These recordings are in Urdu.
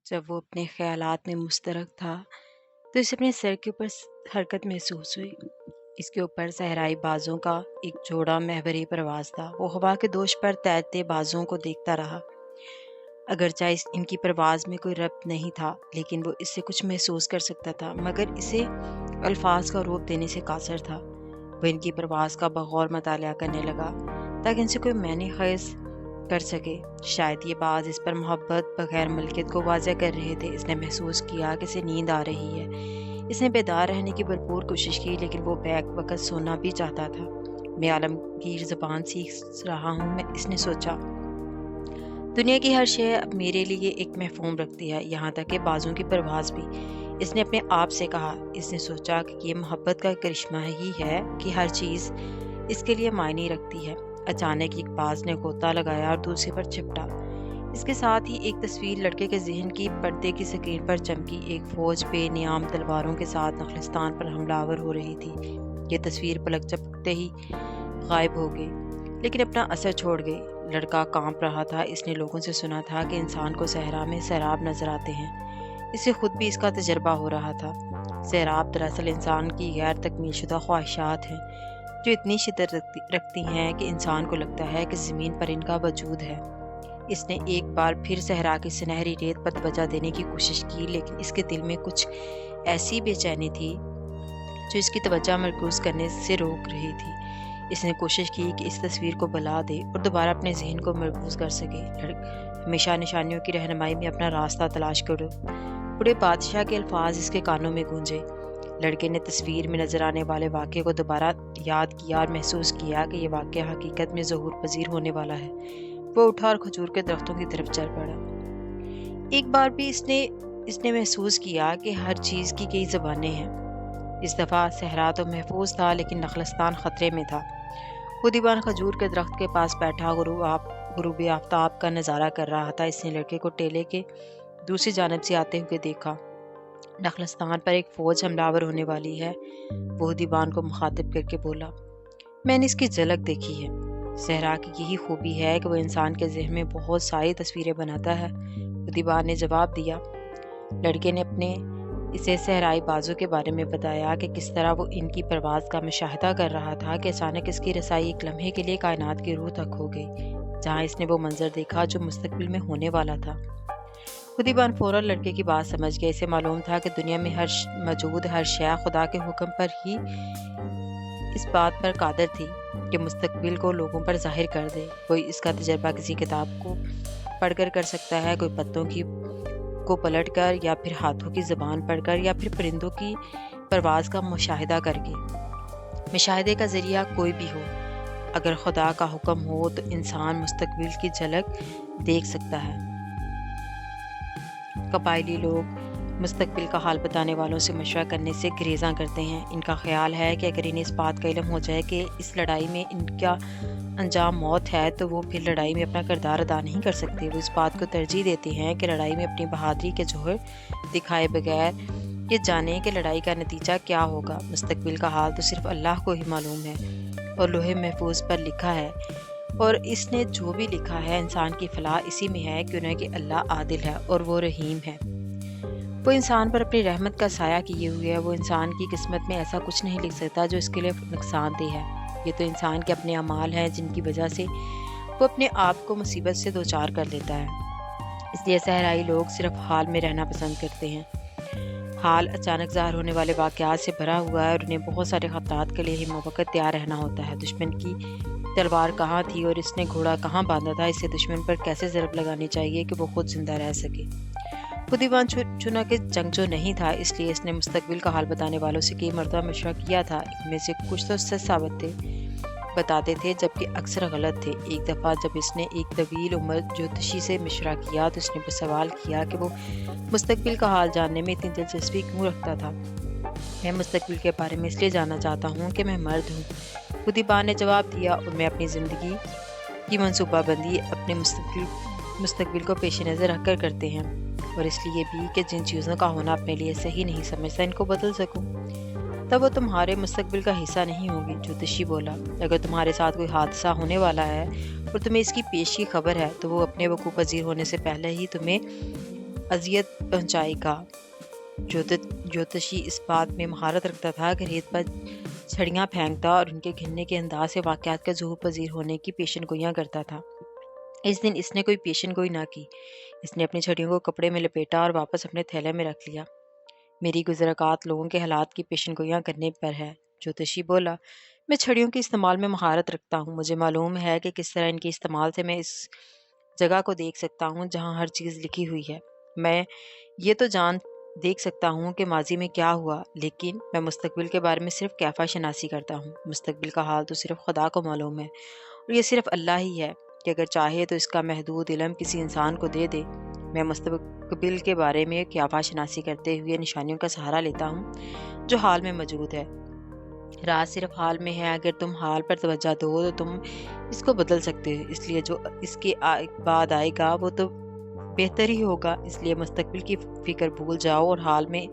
جب وہ اپنے خیالات میں مسترک تھا تو اسے اپنے سر کے اوپر حرکت محسوس ہوئی۔ اس کے اوپر صحرائی بازوں کا ایک جوڑا محوری پرواز تھا۔ وہ ہوا کے دوش پر تیرتے بازوں کو دیکھتا رہا۔ اگرچہ ان کی پرواز میں کوئی ربط نہیں تھا، لیکن وہ اس سے کچھ محسوس کر سکتا تھا، مگر اسے الفاظ کا روپ دینے سے قاصر تھا۔ وہ ان کی پرواز کا بغور مطالعہ کرنے لگا تاکہ ان سے کوئی معنی خیز کر سکے۔ شاید یہ باز اس پر محبت بغیر ملکیت کو واضح کر رہے تھے۔ اس نے محسوس کیا کہ اسے نیند آ رہی ہے۔ اس نے بیدار رہنے کی بھرپور کوشش کی، لیکن وہ بیک وقت سونا بھی چاہتا تھا۔ میں عالمگیر زبان سیکھ رہا ہوں، اس نے سوچا۔ دنیا کی ہر شے اب میرے لیے ایک مفہوم رکھتی ہے، یہاں تک کہ بازوں کی پرواز بھی۔ اس نے اپنے آپ سے کہا۔ اس نے سوچا کہ یہ محبت کا کرشمہ ہی ہے کہ ہر چیز اس کے لیے معنی رکھتی ہے۔ اچانک ایک باز نے غوطہ لگایا اور دوسرے پر چھپٹا۔ اس کے ساتھ ہی ایک تصویر لڑکے کے ذہن کی پردے کی سکرین پر چمکی۔ ایک فوج بے نیام تلواروں کے ساتھ نخلستان پر حملہ آور ہو رہی تھی۔ یہ تصویر پلک جھپکتے ہی غائب ہو گئی، لیکن اپنا اثر چھوڑ گئی۔ لڑکا کانپ رہا تھا۔ اس نے لوگوں سے سنا تھا کہ انسان کو صحرا میں سیراب نظر آتے ہیں۔ اسے خود بھی اس کا تجربہ ہو رہا تھا۔ سیراب دراصل انسان کی غیر تکمیل شدہ خواہشات ہیں، جو اتنی شدت رکھتی ہیں کہ انسان کو لگتا ہے کہ زمین پر ان کا وجود ہے۔ اس نے ایک بار پھر صحرا کی سنہری ریت پر توجہ دینے کی کوشش کی، لیکن اس کے دل میں کچھ ایسی بے چینی تھی جو اس کی توجہ مرکوز کرنے سے روک رہی تھی۔ اس نے کوشش کی کہ اس تصویر کو بلا دے اور دوبارہ اپنے ذہن کو مرکوز کر سکے۔ ہمیشہ نشانیوں کی رہنمائی میں اپنا راستہ تلاش کرو۔ بوڑھے بادشاہ کے الفاظ اس کے کانوں میں گونجے۔ لڑکے نے تصویر میں نظر آنے والے واقعے کو دوبارہ یاد کیا اور محسوس کیا کہ یہ واقعہ حقیقت میں ظہور پذیر ہونے والا ہے۔ وہ اٹھا اور کھجور کے درختوں کی طرف چل پڑا۔ ایک بار بھی اس نے محسوس کیا کہ ہر چیز کی کئی زبانیں ہیں۔ اس دفعہ صحرا تو محفوظ تھا، لیکن نخلستان خطرے میں تھا۔ وہ دیوان کھجور کے درخت کے پاس بیٹھا غروب آفتاب کا نظارہ کر رہا تھا۔ اس نے لڑکے کو ٹیلے کے دوسری جانب سے آتے ہوئے دیکھا۔ نخلستان پر ایک فوج حملہ آور ہونے والی ہے، وہ دیوان کو مخاطب کر کے بولا۔ میں نے اس کی جھلک دیکھی ہے۔ صحرا کی یہی خوبی ہے کہ وہ انسان کے ذہن میں بہت ساری تصویریں بناتا ہے، وہ دیوان نے جواب دیا۔ لڑکے نے اسے صحرائی بازوں کے بارے میں بتایا کہ کس طرح وہ ان کی پرواز کا مشاہدہ کر رہا تھا کہ اچانک اس کی رسائی ایک لمحے کے لیے کائنات کی روح تک ہو گئی، جہاں اس نے وہ منظر دیکھا جو مستقبل میں ہونے والا تھا۔ خودیبان فوراً لڑکے کی بات سمجھ گیا۔ اسے معلوم تھا کہ دنیا میں موجود ہر شے خدا کے حکم پر ہی اس بات پر قادر تھی کہ مستقبل کو لوگوں پر ظاہر کر دے۔ کوئی اس کا تجربہ کسی کتاب کو پڑھ کر کرسکتا ہے، کوئی پتوں کو پلٹ کر، یا پھر ہاتھوں کی زبان پڑھ کر، یا پھر پرندوں کی پرواز کا مشاہدہ کر کے۔ مشاہدے کا ذریعہ کوئی بھی ہو، اگر خدا کا حکم ہو تو انسان مستقبل کی جھلک دیکھ سکتا ہے۔ قبائلی لوگ مستقبل کا حال بتانے والوں سے مشورہ کرنے سے گریزاں کرتے ہیں۔ ان کا خیال ہے کہ اگر انہیں اس بات کا علم ہو جائے کہ اس لڑائی میں ان کا انجام موت ہے تو وہ پھر لڑائی میں اپنا کردار ادا نہیں کر سکتے۔ وہ اس بات کو ترجیح دیتے ہیں کہ لڑائی میں اپنی بہادری کے جوہر دکھائے بغیر یہ جانیں کہ لڑائی کا نتیجہ کیا ہوگا۔ مستقبل کا حال تو صرف اللہ کو ہی معلوم ہے، اور لوح محفوظ پر لکھا ہے، اور اس نے جو بھی لکھا ہے انسان کی فلاح اسی میں ہے کہ اللہ عادل ہے اور وہ رحیم ہے۔ وہ انسان پر اپنی رحمت کا سایہ کیے ہوئے ہے۔ وہ انسان کی قسمت میں ایسا کچھ نہیں لکھ سکتا جو اس کے لیے نقصان دہ ہے۔ یہ تو انسان کے اپنے اعمال ہیں جن کی وجہ سے وہ اپنے آپ کو مصیبت سے دوچار کر لیتا ہے۔ اس لیے صحرائی لوگ صرف حال میں رہنا پسند کرتے ہیں۔ حال اچانک ظاہر ہونے والے واقعات سے بھرا ہوا ہے، اور انہیں بہت سارے خطرات کے لیے ہی موقع تیار رہنا ہوتا ہے۔ دشمن کی تلوار کہاں تھی اور اس نے گھوڑا کہاں باندھا تھا، اسے دشمن پر کیسے ضرب لگانی چاہیے کہ وہ خود زندہ رہ سکے۔ خودیبان چنانچہ جنگجو نہیں تھا، اس لیے اس نے مستقبل کا حال بتانے والوں سے کئی مرتبہ مشورہ کیا تھا۔ ان میں سے کچھ تو سچ ثابت بتاتے تھے، جبکہ اکثر غلط تھے۔ ایک دفعہ جب اس نے ایک طویل عمر جوتشی سے مشورہ کیا تو اس نے سوال کیا کہ وہ مستقبل کا حال جاننے میں اتنی دلچسپی کیوں رکھتا تھا۔ میں مستقبل کے بارے میں اس لیے جاننا چاہتا ہوں کہ میں مرد ہوں، خودیبان نے جواب دیا، اور میں اپنی زندگی کی منصوبہ بندی اپنے مستقبل کو پیش نظر رکھ کر کرتے ہیں، اور اس لیے بھی کہ جن چیزوں کا ہونا اپنے لیے صحیح نہیں سمجھتا ان کو بدل سکوں۔ تب وہ تمہارے مستقبل کا حصہ نہیں ہوگی، جوتشی بولا۔ اگر تمہارے ساتھ کوئی حادثہ ہونے والا ہے اور تمہیں اس کی پیش کی خبر ہے تو وہ اپنے وقوع پذیر ہونے سے پہلے ہی تمہیں اذیت پہنچائے گا۔ جوتشی اس بات میں مہارت رکھتا تھا کہ ریت پر چھڑیاں پھینکتا اور ان کے گھننے کے انداز سے واقعات کا ظہور پذیر ہونے کی پیشن گوئیاں کرتا تھا۔ اس دن اس نے کوئی پیشن گوئی نہ کی۔ اس نے اپنی چھڑیوں کو کپڑے میں لپیٹا اور واپس اپنے تھیلے میں رکھ لیا۔ میری گزرگات لوگوں کے حالات کی پیشن گوئیاں کرنے پر ہے، جوتشی بولا۔ میں چھڑیوں کے استعمال میں مہارت رکھتا ہوں۔ مجھے معلوم ہے کہ کس طرح ان کے استعمال سے میں اس جگہ کو دیکھ سکتا ہوں جہاں ہر چیز لکھی ہوئی ہے۔ میں یہ تو دیکھ سکتا ہوں کہ ماضی میں کیا ہوا، لیکن میں مستقبل کے بارے میں صرف کیفا شناسی کرتا ہوں۔ مستقبل کا حال تو صرف خدا کو معلوم ہے، اور یہ صرف اللہ ہی ہے کہ اگر چاہے تو اس کا محدود علم کسی انسان کو دے دے۔ میں مستقبل کے بارے میں کیفا شناسی کرتے ہوئے نشانیوں کا سہارا لیتا ہوں جو حال میں موجود ہے۔ راز صرف حال میں ہے، اگر تم حال پر توجہ دو تو تم اس کو بدل سکتے ہو، اس لیے جو اس کے بعد آئے گا وہ تو بہتر ہی ہوگا۔ اس لیے مستقبل کی فکر بھول جاؤ اور حال میں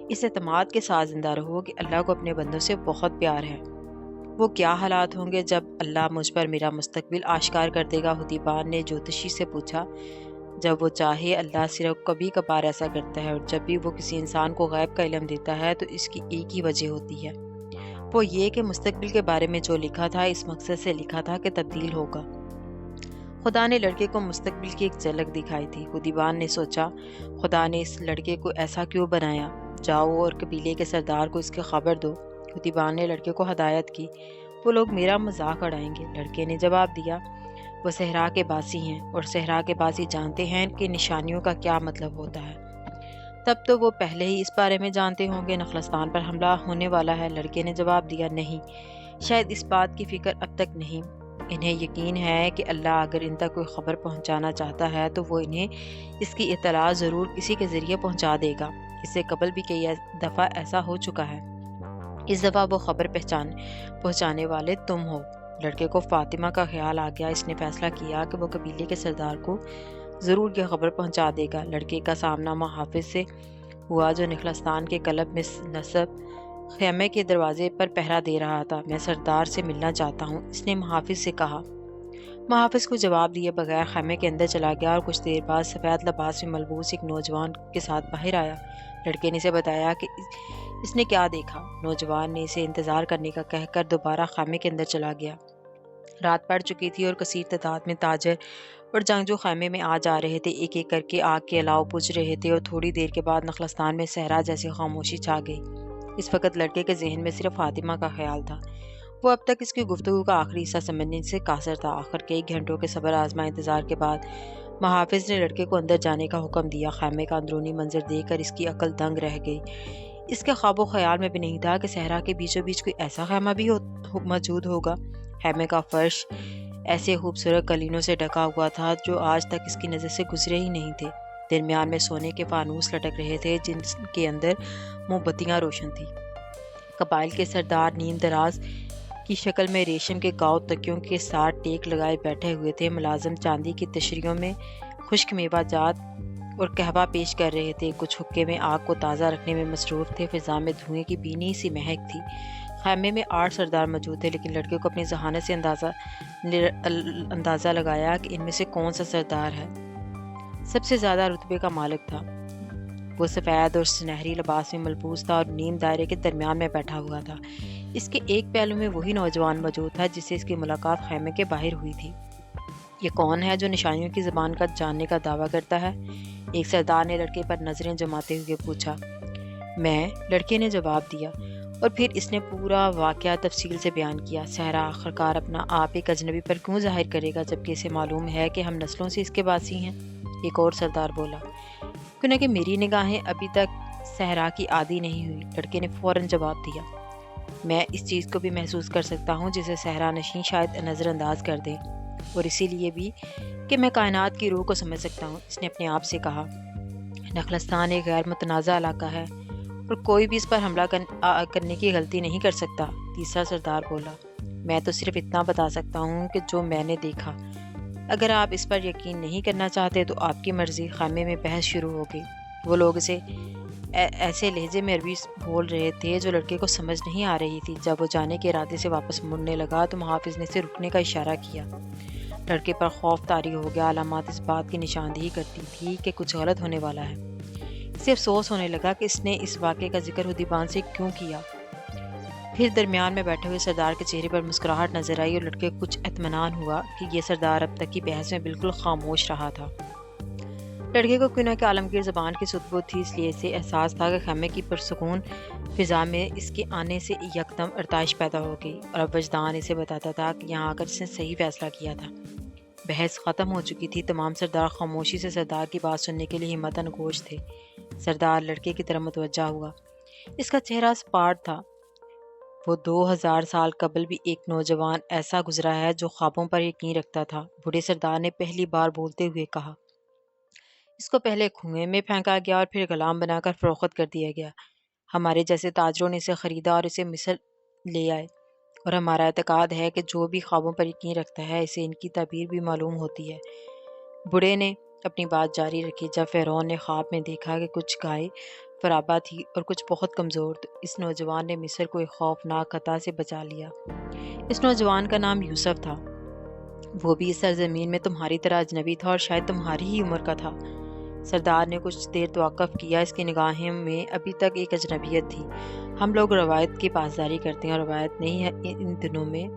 اس اعتماد کے ساتھ زندہ رہو کہ اللہ کو اپنے بندوں سے بہت پیار ہے۔ وہ کیا حالات ہوں گے جب اللہ مجھ پر میرا مستقبل آشکار کر دے گا؟ خدیبان نے جوتشی سے پوچھا۔ جب وہ چاہے، اللہ صرف کبھی کبھار ایسا کرتا ہے، اور جب بھی وہ کسی انسان کو غیب کا علم دیتا ہے تو اس کی ایک ہی وجہ ہوتی ہے، وہ یہ کہ مستقبل کے بارے میں جو لکھا تھا اس مقصد سے لکھا تھا کہ تبدیل ہوگا۔ خدا نے لڑکے کو مستقبل کی ایک جھلک دکھائی تھی۔ خدیبان نے سوچا، خدا نے اس لڑکے کو ایسا کیوں بنایا؟ جاؤ اور قبیلے کے سردار کو اس کی خبر دو۔ خدیبان نے لڑکے کو ہدایت کی۔ وہ لوگ میرا مذاق اڑائیں گے۔ لڑکے نے جواب دیا، وہ صحرا کے باسی ہیں، اور صحرا کے باسی جانتے ہیں کہ نشانیوں کا کیا مطلب ہوتا ہے۔ تب تو وہ پہلے ہی اس بارے میں جانتے ہوں گے، نخلستان پر حملہ ہونے والا ہے۔ لڑکے نے جواب دیا، نہیں، شاید اس بات کی فکر اب تک نہیں۔ انہیں یقین ہے کہ اللہ اگر ان تک کوئی خبر پہنچانا چاہتا ہے تو وہ انہیں اس کی اطلاع ضرور کسی کے ذریعے پہنچا دے گا۔ اس سے قبل بھی کئی دفعہ ایسا ہو چکا ہے۔ اس دفعہ وہ خبر پہنچانے والے تم ہو۔ لڑکے کو فاطمہ کا خیال آ گیا۔ اس نے فیصلہ کیا کہ وہ قبیلے کے سردار کو ضرور یہ خبر پہنچا دے گا۔ لڑکے کا سامنا محافظ سے ہوا جو نخلستان کے قلب میں نصب خیمے کے دروازے پر پہرا دے رہا تھا۔ میں سردار سے ملنا چاہتا ہوں، اس نے محافظ سے کہا۔ محافظ کو جواب دیے بغیر خیمے کے اندر چلا گیا اور کچھ دیر بعد سفید لباس میں ملبوس ایک نوجوان کے ساتھ باہر آیا۔ لڑکے نے اسے بتایا کہ اس نے کیا دیکھا۔ نوجوان نے اسے انتظار کرنے کا کہہ کر دوبارہ خیمے کے اندر چلا گیا۔ رات پڑ چکی تھی اور کثیر تعداد میں تاجر اور جنگجو خیمے میں آ جا رہے تھے۔ ایک ایک کر کے آگ کے الاؤ بجھ رہے تھے اور تھوڑی دیر کے بعد نخلستان میں صحرا جیسی خاموشی چھا گئی۔ اس وقت لڑکے کے ذہن میں صرف فاطمہ کا خیال تھا۔ وہ اب تک اس کی گفتگو کا آخری حصہ سمجھنے سے قاصر تھا۔ آخر کئی گھنٹوں کے صبر آزما انتظار کے بعد محافظ نے لڑکے کو اندر جانے کا حکم دیا۔ خیمے کا اندرونی منظر دیکھ کر اس کی عقل دنگ رہ گئی۔ اس کے خواب و خیال میں بھی نہیں تھا کہ صحرا کے بیچوں بیچ کوئی ایسا خیمہ بھی موجود ہوگا۔ خیمے کا فرش ایسے خوبصورت قالینوں سے ڈھکا ہوا تھا جو آج تک اس کی نظر سے گزرے ہی نہیں تھے۔ درمیان میں سونے کے فانوس لٹک رہے تھے جن کے اندر موم بتیاں روشن تھیں۔ قبائل کے سردار نیم دراز کی شکل میں ریشم کے گاؤ تکیوں کے ساتھ ٹیک لگائے بیٹھے ہوئے تھے۔ ملازم چاندی کی تشریحوں میں خشک میوہ جات اور قہوہ پیش کر رہے تھے۔ کچھ حقے میں آگ کو تازہ رکھنے میں مصروف تھے۔ فضا میں دھوئیں کی بھینی سی مہک تھی۔ خیمے میں 8 سردار موجود تھے، لیکن لڑکے کو اپنی ذہانت سے اندازہ لگایا کہ ان میں سے کون سا سردار ہے۔ سب سے زیادہ رتبے کا مالک تھا۔ وہ سفید اور سنہری لباس میں ملبوس تھا اور نیم دائرے کے درمیان میں بیٹھا ہوا تھا۔ اس کے ایک پہلو میں وہی نوجوان موجود تھا جس سے اس کی ملاقات خیمے کے باہر ہوئی تھی۔ یہ کون ہے جو نشانیوں کی زبان کا جاننے کا دعویٰ کرتا ہے؟ ایک سردار نے لڑکے پر نظریں جماتے ہوئے پوچھا۔ میں، لڑکے نے جواب دیا، اور پھر اس نے پورا واقعہ تفصیل سے بیان کیا۔ صحرا آخرکار اپنا آپ ایک اجنبی پر کیوں ظاہر کرے گا جبکہ اسے معلوم ہے کہ ہم نسلوں سے اس کے باسی ہیں؟ ایک اور سردار بولا۔ کیوں کہ میری نگاہیں ابھی تک صحرا کی عادی نہیں ہوئی، لڑکے نے فوراً جواب دیا۔ میں اس چیز کو بھی محسوس کر سکتا ہوں جسے صحرا نشین شاید نظر انداز کر دیں، اور اسی لیے بھی کہ میں کائنات کی روح کو سمجھ سکتا ہوں، اس نے اپنے آپ سے کہا۔ نخلستان ایک غیر متنازع علاقہ ہے اور کوئی بھی اس پر حملہ کرنے کی غلطی نہیں کر سکتا، تیسرا سردار بولا۔ میں تو صرف اتنا بتا سکتا ہوں کہ جو میں نے دیکھا۔ اگر آپ اس پر یقین نہیں کرنا چاہتے تو آپ کی مرضی۔ خیمے میں بحث شروع ہو گئی۔ وہ لوگ اسے ایسے لہجے میں عربی بول رہے تھے جو لڑکے کو سمجھ نہیں آ رہی تھی۔ جب وہ جانے کے ارادے سے واپس مڑنے لگا تو محافظ نے اسے رکنے کا اشارہ کیا۔ لڑکے پر خوف طاری ہو گیا۔ علامات اس بات کی نشاندہی کرتی تھی کہ کچھ غلط ہونے والا ہے۔ اسے افسوس ہونے لگا کہ اس نے اس واقعے کا ذکر حدیبان سے کیوں کیا۔ پھر درمیان میں بیٹھے ہوئے سردار کے چہرے پر مسکراہٹ نظر آئی اور لڑکے کو کچھ اطمینان ہوا کہ یہ سردار اب تک کی بحث میں بالکل خاموش رہا تھا۔ لڑکے کو کیوں نہ کہ عالمگیر زبان کی سدبو تھی، اس لیے اسے احساس تھا کہ خیمے کی پرسکون فضا میں اس کے آنے سے یکدم ارتعاش پیدا ہو گئی، اور اب وجدان اسے بتاتا تھا کہ یہاں آ کر اس نے صحیح فیصلہ کیا تھا۔ بحث ختم ہو چکی تھی۔ تمام سردار خاموشی سے سردار کی بات سننے کے لیے ہمت انگوش تھے۔ سردار لڑکے کی طرف متوجہ ہوا۔ اس کا چہرہ سپاٹ تھا۔ وہ 2000 سال قبل بھی ایک نوجوان ایسا گزرا ہے جو خوابوں پر یقین رکھتا تھا۔ بوڑھے سردار نے پہلی بار بولتے ہوئے کہا، اس کو پہلے کنویں میں پھینکا گیا اور پھر غلام بنا کر فروخت کر دیا گیا۔ ہمارے جیسے تاجروں نے اسے خریدا اور اسے مصر لے آئے، اور ہمارا اعتقاد ہے کہ جو بھی خوابوں پر یقین رکھتا ہے اسے ان کی تعبیر بھی معلوم ہوتی ہے۔ بوڑھے نے اپنی بات جاری رکھی۔ جب فرعون نے خواب میں دیکھا کہ کچھ گائے فرابہ تھی اور کچھ بہت کمزور، تو اس نوجوان نے مصر کو ایک خوفناک خطا سے بچا لیا۔ اس نوجوان کا نام یوسف تھا۔ وہ بھی اس سرزمین میں تمہاری طرح اجنبی تھا اور شاید تمہاری ہی عمر کا تھا۔ سردار نے کچھ دیر توقف کیا۔ اس کی نگاہیں میں ابھی تک ایک اجنبیت تھی۔ ہم لوگ روایت کی پاسداری کرتے ہیں، اور روایت نے ہی ان دنوں میں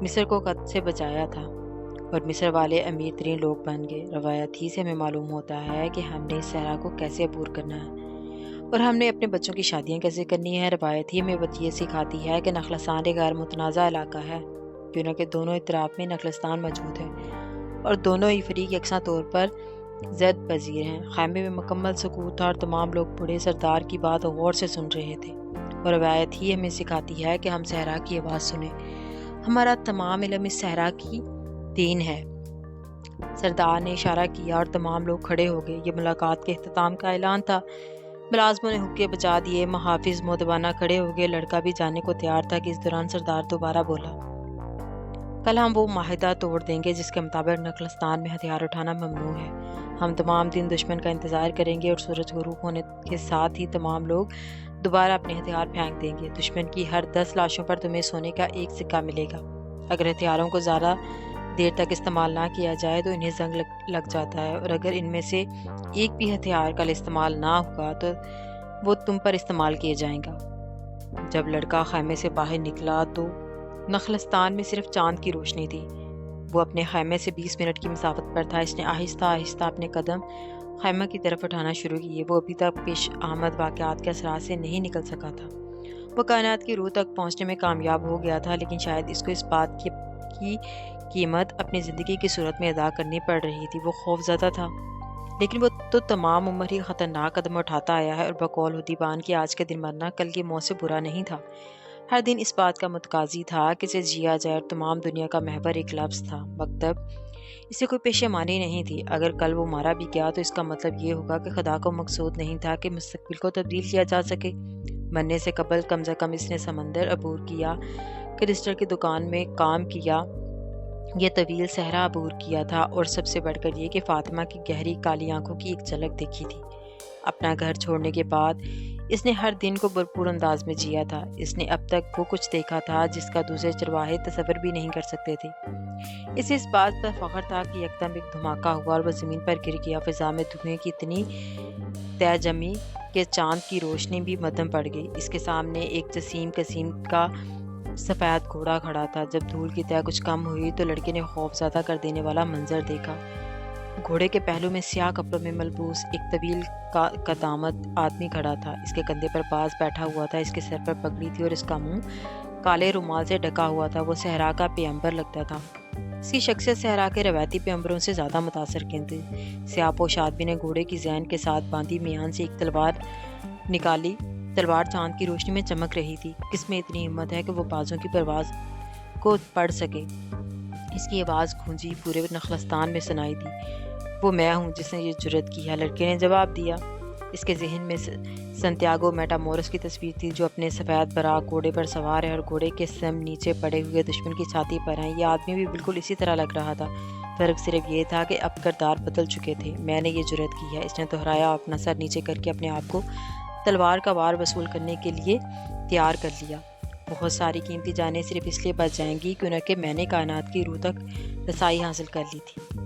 مصر کو قتل سے بچایا تھا، اور مصر والے امیر ترین لوگ بن گئے۔ روایت ہی سے ہمیں معلوم ہوتا ہے کہ ہم نے اس صحرا کو کیسے عبور کرنا ہے، اور ہم نے اپنے بچوں کی شادیاں کیسے کرنی ہیں۔ روایت ہی ہمیں یہ سکھاتی ہے کہ نخلستان ایک غیر متنازع علاقہ ہے، کیوں کہ دونوں اطراف میں نخلستان موجود ہے، اور دونوں ہی فریق یکساں طور پر زد پذیر ہیں۔ خیمے میں مکمل سکوت تھا، اور تمام لوگ بوڑھے سردار کی بات غور سے سن رہے تھے، اور روایت ہی ہمیں سکھاتی ہے کہ ہم صحرا کی آواز سنیں۔ ہمارا تمام علم اس صحرا کی دین ہے۔ سردار نے اشارہ کیا اور تمام لوگ کھڑے ہو گئے۔ یہ ملاقات کے اختتام کا اعلان تھا۔ ملازموں نے حقے بجا دیے۔ محافظ مؤدبانہ کھڑے ہو گئے۔ لڑکا بھی جانے کو تیار تھا کہ اس دوران سردار دوبارہ بولا، کل ہم وہ معاہدہ توڑ دیں گے جس کے مطابق نخلستان میں ہتھیار اٹھانا ممنوع ہے۔ ہم تمام دن دشمن کا انتظار کریں گے، اور سورج غروب ہونے کے ساتھ ہی تمام لوگ دوبارہ اپنے ہتھیار پھینک دیں گے۔ دشمن کی ہر 10 لاشوں پر تمہیں سونے کا ایک سکہ ملے گا۔ اگر ہتھیاروں کو زیادہ دیر تک استعمال نہ کیا جائے تو انہیں زنگ لگ جاتا ہے، اور اگر ان میں سے ایک بھی ہتھیار کل استعمال نہ ہوگا تو وہ تم پر استعمال کیا جائے گا۔ جب لڑکا خیمے سے باہر نکلا تو نخلستان میں صرف چاند کی روشنی تھی۔ وہ اپنے خیمے سے 20 منٹ کی مسافت پر تھا۔ اس نے آہستہ آہستہ اپنے قدم خیمہ کی طرف اٹھانا شروع کیے۔ وہ ابھی تک پیش آمد واقعات کے اثرات سے نہیں نکل سکا تھا۔ وہ کائنات کی روح تک پہنچنے میں کامیاب ہو گیا تھا، لیکن شاید اس کو اس بات کی قیمت اپنی زندگی کی صورت میں ادا کرنی پڑ رہی تھی۔ وہ خوف زدہ تھا، لیکن وہ تو تمام عمر ہی خطرناک قدم اٹھاتا آیا ہے، اور بقول حدیبان کی آج کا دن مرنا کل کی موت سے برا نہیں تھا۔ ہر دن اس بات کا متقاضی تھا کہ اسے جیا جائے، اور تمام دنیا کا محور ایک لفظ تھا، مکتب۔ اسے کوئی پشیمانی نہیں تھی۔ اگر کل وہ مارا بھی گیا تو اس کا مطلب یہ ہوگا کہ خدا کو مقصود نہیں تھا کہ مستقبل کو تبدیل کیا جا سکے۔ مرنے سے قبل کم از کم اس نے سمندر عبور کیا، کرسٹل کی دکان میں کام کیا، یہ طویل صحرا عبور کیا تھا، اور سب سے بڑھ کر یہ کہ فاطمہ کی گہری کالی آنکھوں کی ایک جھلک دیکھی تھی۔ اپنا گھر چھوڑنے کے بعد اس نے ہر دن کو بھرپور انداز میں جیا تھا۔ اس نے اب تک وہ کچھ دیکھا تھا جس کا دوسرے چرواہے تصور بھی نہیں کر سکتے تھے۔ اسے اس بات پر فخر تھا کہ یکدم ایک دھماکہ ہوا اور وہ زمین پر گر گیا۔ فضا میں دھوئیں کی اتنی تہ جمی کہ چاند کی روشنی بھی مدھم پڑ گئی۔ اس کے سامنے ایک جسیم قسیم کا سفید گھوڑا کھڑا تھا۔ جب دھول کی تہ کچھ کم ہوئی تو لڑکے نے خوف زدہ کر دینے والا منظر دیکھا۔ گھوڑے کے پہلو میں سیاہ کپڑوں میں ملبوس ایک طویل قد آمد آدمی کھڑا تھا۔ اس کے کندھے پر باز بیٹھا ہوا تھا۔ اس کے سر پر پگڑی تھی اور اس کا منہ کالے رومال سے ڈھکا ہوا تھا۔ وہ صحرا کا پیغمبر لگتا تھا۔ اس کی شخصیت صحرا کے روایتی پیغمبروں سے زیادہ متاثر کن تھی۔ سیاہ پوش آدمی نے گھوڑے کی ذہن کے ساتھ باندھی میان سے ایک تلوار نکالی۔ تلوار چاند کی روشنی میں چمک رہی تھی۔ کس میں اتنی ہمت ہے کہ وہ بازوں کی پرواز کو پڑھ سکے؟ اس کی آواز گونجی، پورے نخلستان میں سنائی دی۔ وہ میں ہوں جس نے یہ جرأت کی ہے، لڑکے نے جواب دیا۔ اس کے ذہن میں سنتیاگو میٹامورس کی تصویر تھی جو اپنے سفید براق گھوڑے پر سوار ہے اور گھوڑے کے سم نیچے پڑے ہوئے دشمن کی چھاتی پر ہیں۔ یہ آدمی بھی بالکل اسی طرح لگ رہا تھا، فرق صرف یہ تھا کہ اب کردار بدل چکے تھے۔ میں نے یہ جرأت کی ہے، اس نے دہرایا، اپنا سر نیچے کر کے اپنے آپ کو تلوار کا وار وصول کرنے کے لیے تیار کر لیا۔ بہت ساری قیمتی جانیں صرف اس لیے بچ جائیں گی کیونکہ میں نے کائنات کی روح تک رسائی حاصل کر لی تھی۔